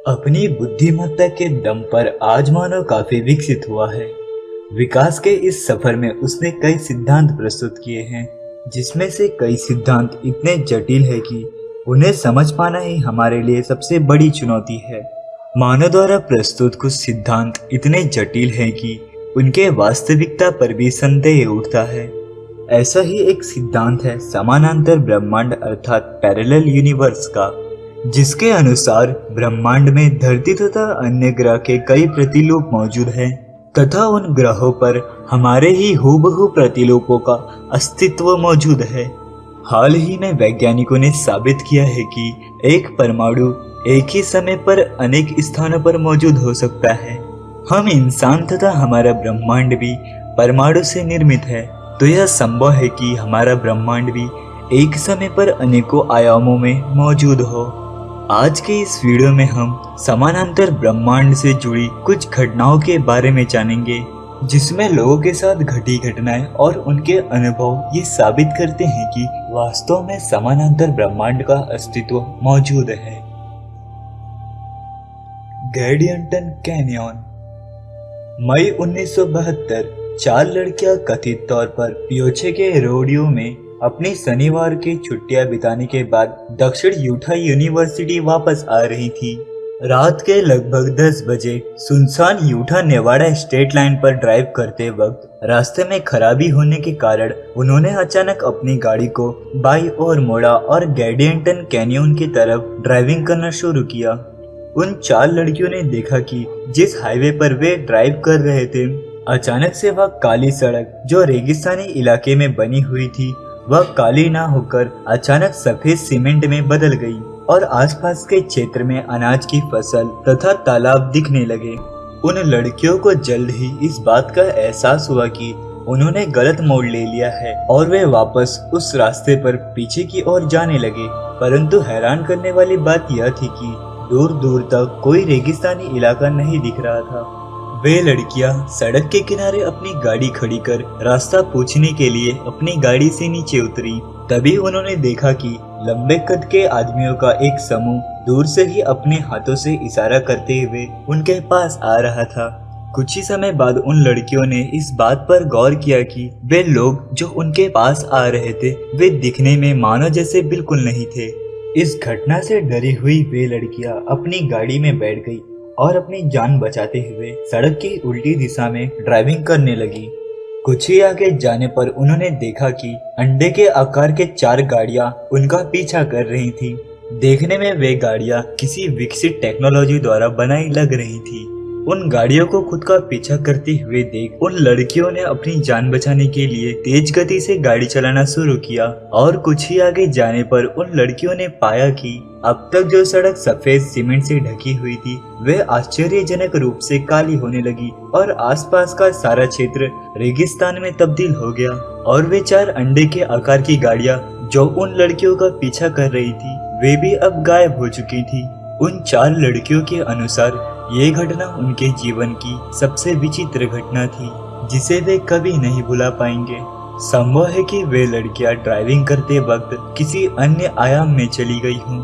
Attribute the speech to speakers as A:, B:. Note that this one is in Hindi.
A: अपनी बुद्धिमत्ता के दम पर आज मानव काफी विकसित हुआ है। विकास के इस सफर में उसने कई सिद्धांत प्रस्तुत किए हैं, जिसमें से कई सिद्धांत इतने जटिल है कि उन्हें समझ पाना ही हमारे लिए सबसे बड़ी चुनौती है। मानव द्वारा प्रस्तुत कुछ सिद्धांत इतने जटिल हैं कि उनके वास्तविकता पर भी संदेह उठता है। ऐसा ही एक सिद्धांत है समानांतर ब्रह्मांड अर्थात पैरेलल यूनिवर्स का, जिसके अनुसार ब्रह्मांड में धरती तथा अन्य ग्रह के कई प्रतिरूप मौजूद हैं तथा उन ग्रहों पर हमारे ही हूबहू प्रतिरूपों का अस्तित्व मौजूद है। हाल ही में वैज्ञानिकों ने साबित किया है कि एक परमाणु एक ही समय पर अनेक स्थानों पर मौजूद हो सकता है। हम इंसान तथा हमारा ब्रह्मांड भी परमाणु से निर्मित है, तो यह संभव है कि हमारा ब्रह्मांड भी एक समय पर अनेकों आयामों में मौजूद हो। आज के इस वीडियो में हम समानांतर ब्रह्मांड से जुड़ी कुछ घटनाओं के बारे में जानेंगे, जिसमें लोगों के साथ घटी घटनाएं और उनके अनुभव ये साबित करते हैं कि वास्तव में समानांतर ब्रह्मांड का अस्तित्व मौजूद है। गैडियंटन कैनियन। मई 1972 4 लड़कियां कथित तौर पर पियोचे के रोडियो में अपनी शनिवार की छुट्टियां बिताने के बाद दक्षिण यूटा यूनिवर्सिटी वापस आ रही थी। रात के लगभग 10 बजे सुनसान यूटा नेवाडा स्टेट लाइन पर ड्राइव करते वक्त रास्ते में खराबी होने के कारण उन्होंने अचानक अपनी गाड़ी को बाईं ओर मोड़ा और गैडियंटन कैनियन की तरफ ड्राइविंग करना शुरू किया। उन 4 लड़कियों ने देखा कि जिस हाईवे पर वे ड्राइव कर रहे थे, अचानक से वह काली सड़क जो रेगिस्तानी इलाके में बनी हुई थी, वह काली ना होकर अचानक सफेद सीमेंट में बदल गई और आसपास के क्षेत्र में अनाज की फसल तथा तालाब दिखने लगे। उन लड़कियों को जल्द ही इस बात का एहसास हुआ कि उन्होंने गलत मोड़ ले लिया है और वे वापस उस रास्ते पर पीछे की ओर जाने लगे। परंतु हैरान करने वाली बात यह थी कि दूर दूर तक कोई रेगिस्तानी इलाका नहीं दिख रहा था। वे लड़कियां सड़क के किनारे अपनी गाड़ी खड़ी कर रास्ता पूछने के लिए अपनी गाड़ी से नीचे उतरी। तभी उन्होंने देखा कि लंबे कद के आदमियों का एक समूह दूर से ही अपने हाथों से इशारा करते हुए उनके पास आ रहा था। कुछ ही समय बाद उन लड़कियों ने इस बात पर गौर किया कि वे लोग जो उनके पास आ रहे थे, वे दिखने में मानव जैसे बिल्कुल नहीं थे। इस घटना से डरी हुई वे लड़कियां अपनी गाड़ी में बैठ गई और अपनी जान बचाते हुए सड़क की उल्टी दिशा में ड्राइविंग करने लगी। कुछ ही आगे जाने पर उन्होंने देखा कि अंडे के आकार के 4 गाड़ियां उनका पीछा कर रही थी। देखने में वे गाड़ियां किसी विकसित टेक्नोलॉजी द्वारा बनाई लग रही थी। उन गाड़ियों को खुद का पीछा करते हुए देख उन लड़कियों ने अपनी जान बचाने के लिए तेज गति से गाड़ी चलाना शुरू किया और कुछ ही आगे जाने पर उन लड़कियों ने पाया कि अब तक जो सड़क सफेद सीमेंट से ढकी हुई थी, वे आश्चर्यजनक रूप से काली होने लगी और आसपास का सारा क्षेत्र रेगिस्तान में तब्दील हो गया। और वे 4 अंडे के आकार की गाड़ियां जो उन लड़कियों का पीछा कर रही थी, वे भी अब गायब हो चुकी थी। उन 4 लड़कियों के अनुसार ये घटना उनके जीवन की सबसे विचित्र घटना थी, जिसे वे कभी नहीं भुला पाएंगे। संभव है कि वे लड़कियां ड्राइविंग करते वक्त किसी अन्य आयाम में चली गई हों।